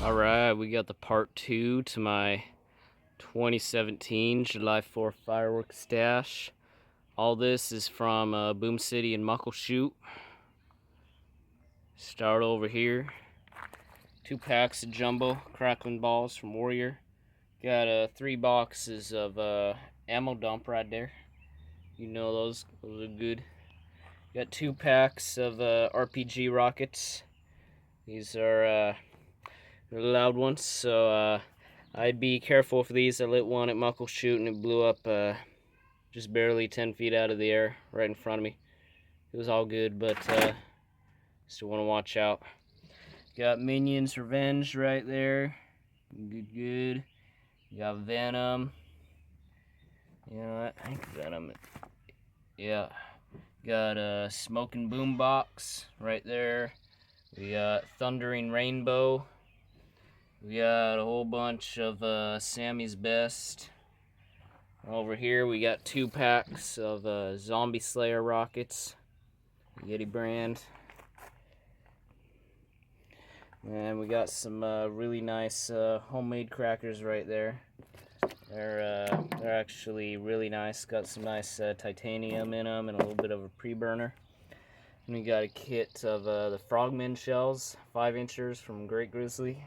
Alright, we got the part 2 to my 2017 July 4th fireworks stash. All this is from Boom City and Muckleshoot. Start over here. 2 packs of jumbo crackling balls from Warrior. Got 3 boxes of ammo dump right there. You know those are good. Got 2 packs of RPG rockets. These are they're loud ones, so I'd be careful for these. I lit one at Muckleshoot and it blew up just barely 10 feet out of the air right in front of me. It was all good, but still want to watch out. Got Minions Revenge right there. Good. Got Venom. You know, I think Venom. Yeah. Got a Smoking Boombox right there. We got Thundering Rainbow. We got a whole bunch of Sammy's Best. Over here we got 2 packs of Zombie Slayer rockets, Yeti brand. And we got some really nice homemade crackers right there. They're actually really nice. Got some nice titanium in them and a little bit of a pre-burner. And we got a kit of the Frogman shells, 5 inchers from Great Grizzly.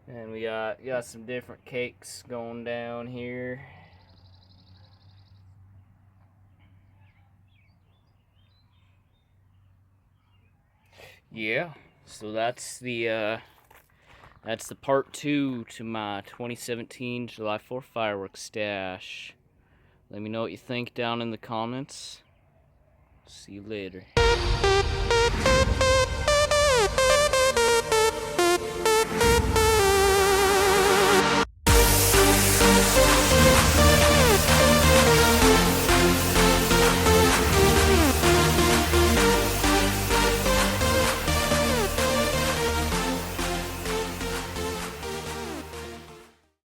And we got some different cakes going down here. Yeah, so that's the part 2 to my 2017 July 4th fireworks stash. Let me know what you think down in the comments. See you later.